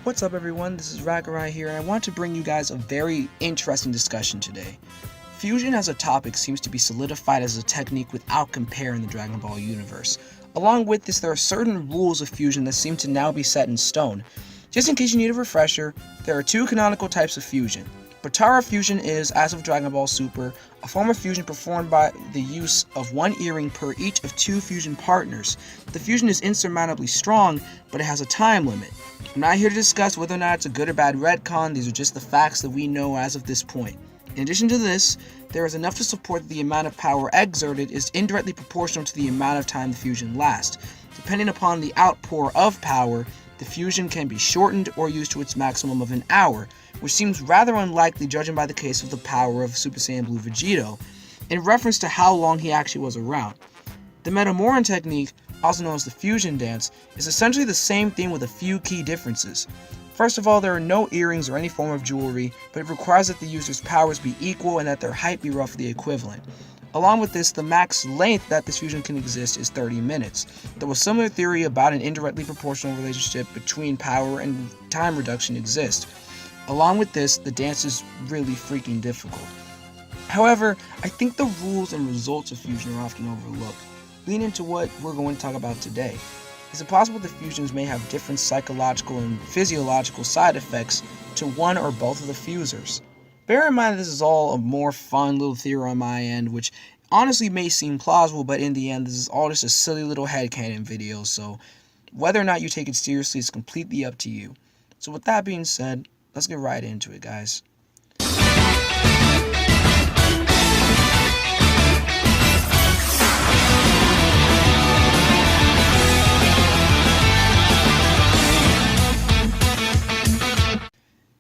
What's up everyone, this is Rakurai here, and I want to bring you guys a very interesting discussion today. Fusion as a topic seems to be solidified as a technique without compare in the Dragon Ball universe. Along with this, there are certain rules of fusion that seem to now be set in stone. Just in case you need a refresher, there are two canonical types of fusion. Potara fusion is, as of Dragon Ball Super, a form of fusion performed by the use of one earring per each of two fusion partners. The fusion is insurmountably strong, but it has a time limit. I'm not here to discuss whether or not it's a good or bad retcon, these are just the facts that we know as of this point. In addition to this, there is enough to support that the amount of power exerted is indirectly proportional to the amount of time the fusion lasts. Depending upon the outpour of power, the fusion can be shortened or used to its maximum of an hour, which seems rather unlikely judging by the case of the power of Super Saiyan Blue Vegito, in reference to how long he actually was around. The Metamoran technique, also known as the fusion dance, is essentially the same thing with a few key differences. First of all, there are no earrings or any form of jewelry, but it requires that the user's powers be equal and that their height be roughly equivalent. Along with this, the max length that this fusion can exist is 30 minutes, though a similar theory about an indirectly proportional relationship between power and time reduction exists. Along with this, the dance is really freaking difficult. However, I think the rules and results of fusion are often overlooked. Leading into what we're going to talk about today. Is it possible that fusions may have different psychological and physiological side effects to one or both of the fusers? Bear in mind this is all a more fun little theory on my end, which honestly may seem plausible, but in the end this is all just a silly little headcanon video, so whether or not you take it seriously is completely up to you. So with that being said, let's get right into it, guys.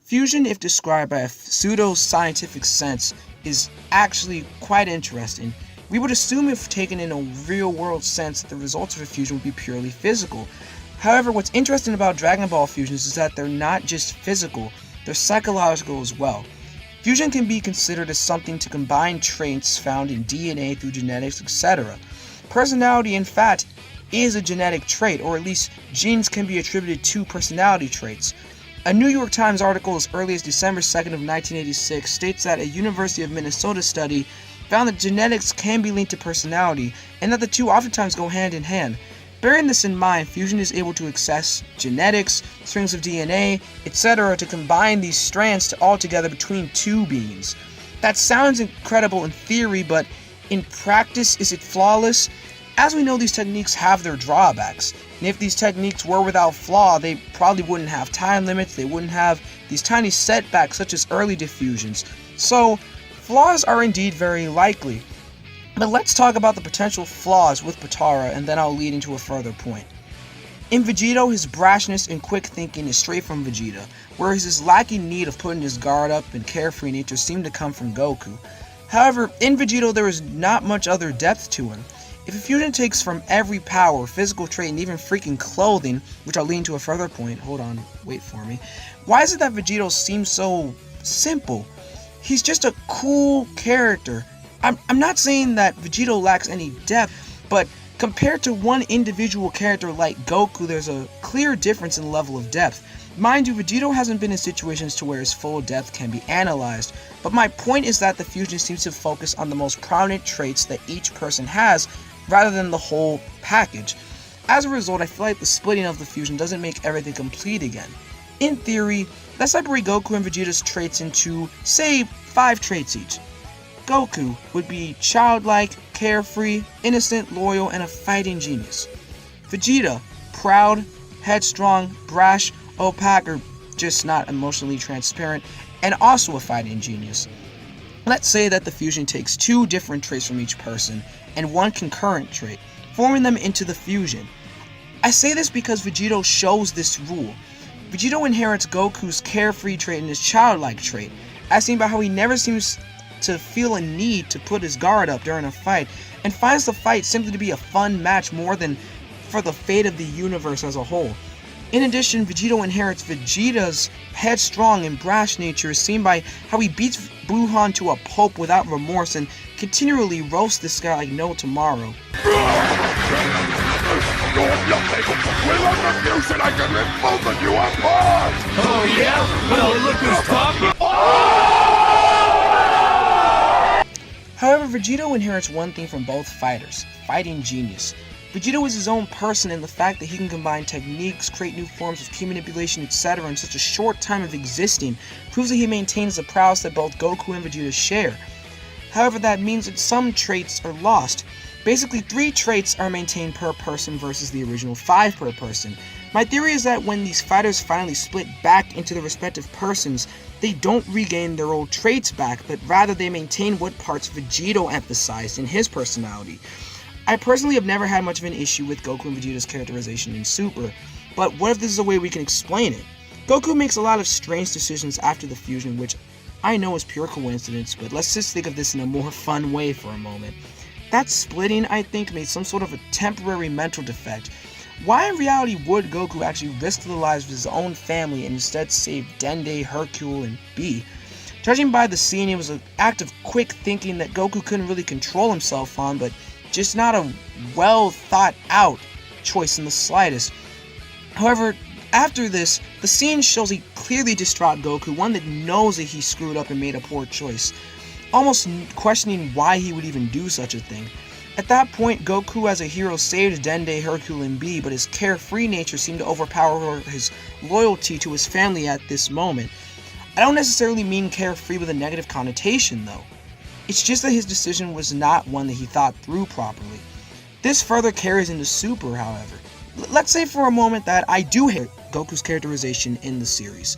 Fusion, if described by a pseudo-scientific sense, is actually quite interesting. We would assume, if taken in a real-world sense, that the results of a fusion would be purely physical. However, what's interesting about Dragon Ball fusions is that they're not just physical, they're psychological as well. Fusion can be considered as something to combine traits found in DNA through genetics, etc. Personality, in fact, is a genetic trait, or at least genes can be attributed to personality traits. A New York Times article as early as December 2nd of 1986 states that a University of Minnesota study found that genetics can be linked to personality, and that the two oftentimes go hand in hand. Bearing this in mind, fusion is able to access genetics, strings of DNA, etc. to combine these strands to altogether between two beings. That sounds incredible in theory, but in practice, is it flawless? As we know, these techniques have their drawbacks, and if these techniques were without flaw, they probably wouldn't have time limits, they wouldn't have these tiny setbacks such as early diffusions. So, flaws are indeed very likely. But let's talk about the potential flaws with Potara, and then I'll lead into a further point. In Vegito, his brashness and quick thinking is straight from Vegeta, whereas his lacking need of putting his guard up and carefree nature seem to come from Goku. However, in Vegito there is not much other depth to him. If a fusion takes from every power, physical trait, and even freaking clothing, which I'll lead into a further point, hold on, wait for me, why is it that Vegito seems so simple? He's just a cool character. I'm not saying that Vegito lacks any depth, but compared to one individual character like Goku, there's a clear difference in level of depth. Mind you, Vegito hasn't been in situations to where his full depth can be analyzed, but my point is that the fusion seems to focus on the most prominent traits that each person has, rather than the whole package. As a result, I feel like the splitting of the fusion doesn't make everything complete again. In theory, let's separate Goku and Vegeta's traits into, say, 5 traits each. Goku would be childlike, carefree, innocent, loyal, and a fighting genius. Vegeta, proud, headstrong, brash, opaque, or just not emotionally transparent, and also a fighting genius. Let's say that the fusion takes 2 different traits from each person, and 1 concurrent trait, forming them into the fusion. I say this because Vegito shows this rule. Vegito inherits Goku's carefree trait and his childlike trait, as seen by how he never seems to feel a need to put his guard up during a fight, and finds the fight simply to be a fun match more than for the fate of the universe as a whole. In addition, Vegito inherits Vegeta's headstrong and brash nature, seen by how he beats Buhan to a pulp without remorse and continually roasts this guy like no tomorrow. You're nothing! Without retribution, I can rip both of you apart! Oh yeah? Well, look who's talking! However, Vegito inherits one thing from both fighters: fighting genius. Vegito is his own person, and the fact that he can combine techniques, create new forms of key manipulation, etc. in such a short time of existing proves that he maintains the prowess that both Goku and Vegeta share. However, that means that some traits are lost. Basically, 3 traits are maintained per person versus the original 5 per person. My theory is that when these fighters finally split back into their respective persons, they don't regain their old traits back, but rather they maintain what parts Vegito emphasized in his personality. I personally have never had much of an issue with Goku and Vegeta's characterization in Super, but what if this is a way we can explain it? Goku makes a lot of strange decisions after the fusion, which I know is pure coincidence, but let's just think of this in a more fun way for a moment. That splitting, I think, made some sort of a temporary mental defect. Why in reality would Goku actually risk the lives of his own family and instead save Dende, Hercule, and Bee? Judging by the scene, it was an act of quick thinking that Goku couldn't really control himself on, but just not a well thought out choice in the slightest. However, after this, the scene shows a clearly distraught Goku, one that knows that he screwed up and made a poor choice, almost questioning why he would even do such a thing. At that point, Goku as a hero saved Dende, Hercule, and Bee, but his carefree nature seemed to overpower his loyalty to his family at this moment. I don't necessarily mean carefree with a negative connotation, though. It's just that his decision was not one that he thought through properly. This further carries into Super, however. Let's say for a moment that I do hate Goku's characterization in the series.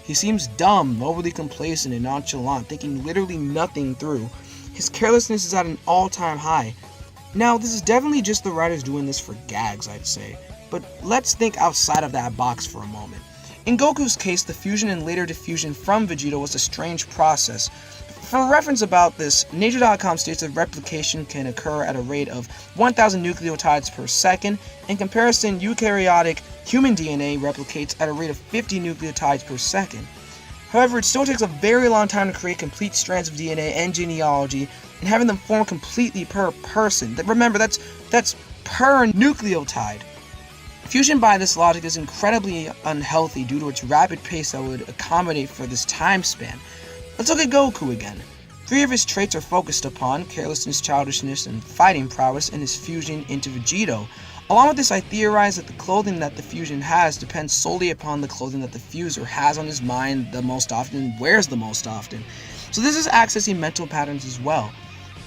He seems dumb, overly complacent, and nonchalant, thinking literally nothing through. His carelessness is at an all-time high. Now, this is definitely just the writers doing this for gags, I'd say, but let's think outside of that box for a moment. In Goku's case, the fusion and later diffusion from Vegeta was a strange process. For reference about this, Nature.com states that replication can occur at a rate of 1,000 nucleotides per second. In comparison, eukaryotic human DNA replicates at a rate of 50 nucleotides per second. However, it still takes a very long time to create complete strands of DNA and genealogy, and having them form completely per person. Remember, that's per nucleotide. Fusion by this logic is incredibly unhealthy due to its rapid pace that would accommodate for this time span. Let's look at Goku again. 3 of his traits are focused upon: carelessness, childishness, and fighting prowess in his fusion into Vegito. Along with this, I theorize that the clothing that the fusion has depends solely upon the clothing that the fuser has on his mind the most often and wears the most often. So this is accessing mental patterns as well.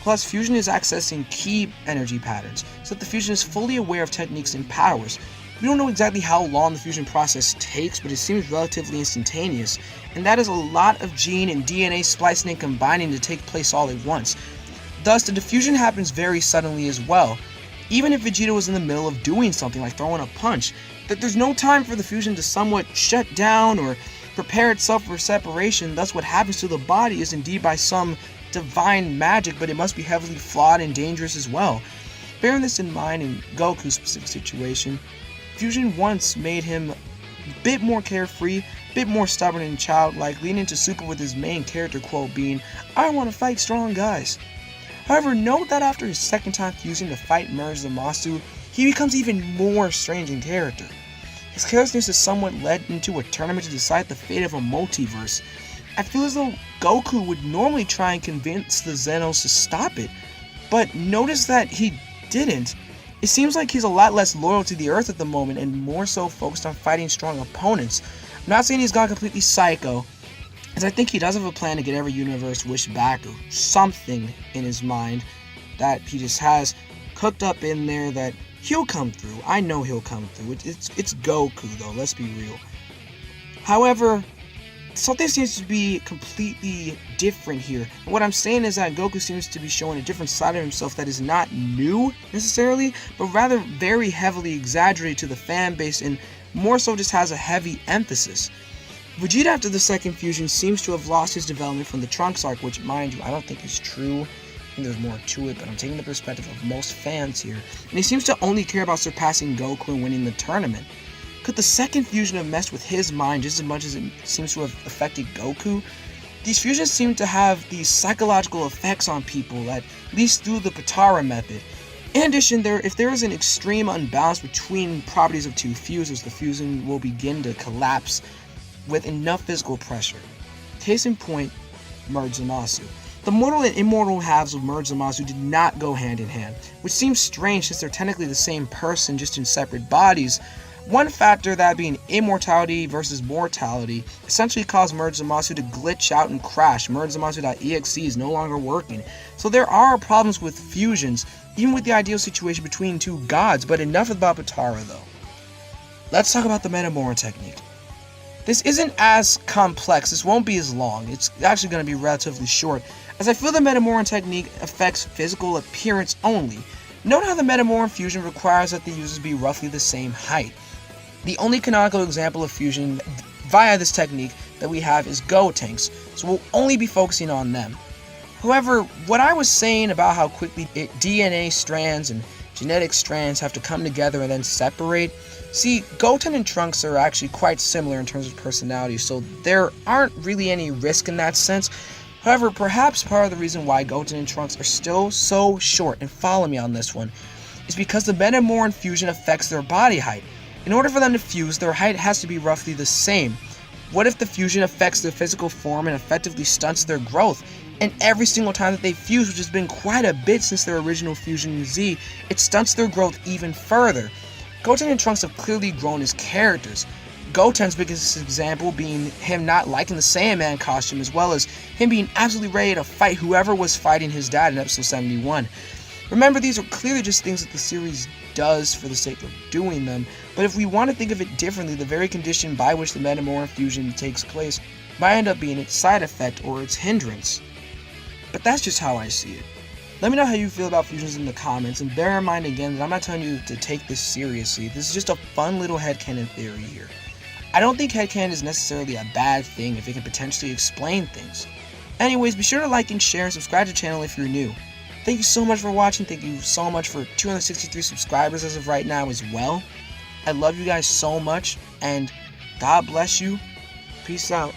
Plus, fusion is accessing key energy patterns, so that the fusion is fully aware of techniques and powers. We don't know exactly how long the fusion process takes, but it seems relatively instantaneous, and that is a lot of gene and DNA splicing and combining to take place all at once. Thus, the diffusion happens very suddenly as well. Even if Vegeta was in the middle of doing something like throwing a punch, that there's no time for the fusion to somewhat shut down or prepare itself for separation. Thus, what happens to the body is indeed by some divine magic, but it must be heavily flawed and dangerous as well. Bearing this in mind in Goku's specific situation, fusion once made him a bit more carefree, a bit more stubborn and childlike, leading into Super with his main character quote being, "I want to fight strong guys." However, note that after his second time fusing to fight Merge Zamasu, he becomes even more strange in character. His carelessness is somewhat led into a tournament to decide the fate of a multiverse. I feel as though Goku would normally try and convince the Zenos to stop it, but notice that he didn't. It seems like he's a lot less loyal to the Earth at the moment and more so focused on fighting strong opponents. I'm not saying he's gone completely psycho, as I think he does have a plan to get every universe wish back or something in his mind that he just has cooked up in there that he'll come through. I know he'll come through. It's Goku though, let's be real. However, something seems to be completely different here. And what I'm saying is that Goku seems to be showing a different side of himself that is not new necessarily, but rather very heavily exaggerated to the fan base and more so just has a heavy emphasis. Vegeta after the second fusion seems to have lost his development from the Trunks arc, which mind you, I don't think is true. I think there's more to it, but I'm taking the perspective of most fans here. And he seems to only care about surpassing Goku and winning the tournament. Could the second fusion have messed with his mind just as much as it seems to have affected Goku? These fusions seem to have these psychological effects on people, at least through the Potara method. In addition, if there is an extreme unbalance between properties of two fusers, the fusion will begin to collapse. with enough physical pressure. Case in point, Merge Zamasu. The mortal and immortal halves of Merge Zamasu did not go hand in hand, which seems strange since they're technically the same person just in separate bodies. One factor, that being immortality versus mortality, essentially caused Merge Zamasu to glitch out and crash. Merge Zamasu.exe is no longer working. So there are problems with fusions, even with the ideal situation between two gods, but enough about Potara though. Let's talk about the Metamoran technique. This isn't as complex, this won't be as long, it's actually going to be relatively short, as I feel the Metamoran technique affects physical appearance only. Note how the Metamoran fusion requires that the users be roughly the same height. The only canonical example of fusion via this technique that we have is Gotenks, so we'll only be focusing on them. However, what I was saying about how quickly DNA strands and genetic strands have to come together and then separate, see, Goten and Trunks are actually quite similar in terms of personality, so there aren't really any risk in that sense. However, perhaps part of the reason why Goten and Trunks are still so short, and follow me on this one, is because the Metamoran fusion affects their body height. In order for them to fuse, their height has to be roughly the same. What if the fusion affects their physical form and effectively stunts their growth? And every single time that they fuse, which has been quite a bit since their original fusion in Z, it stunts their growth even further. Goten and Trunks have clearly grown as characters. Goten's biggest example being him not liking the Saiyaman costume, as well as him being absolutely ready to fight whoever was fighting his dad in episode 71. Remember, these are clearly just things that the series does for the sake of doing them, but if we want to think of it differently, the very condition by which the Metamoran fusion takes place might end up being its side effect or its hindrance. But that's just how I see it. Let me know how you feel about fusions in the comments, and bear in mind again that I'm not telling you to take this seriously. This is just a fun little headcanon theory here. I don't think headcanon is necessarily a bad thing if it can potentially explain things. Anyways, be sure to like and share and subscribe to the channel if you're new. Thank you so much for watching. Thank you so much for 263 subscribers as of right now as well. I love you guys so much, and God bless you. Peace out.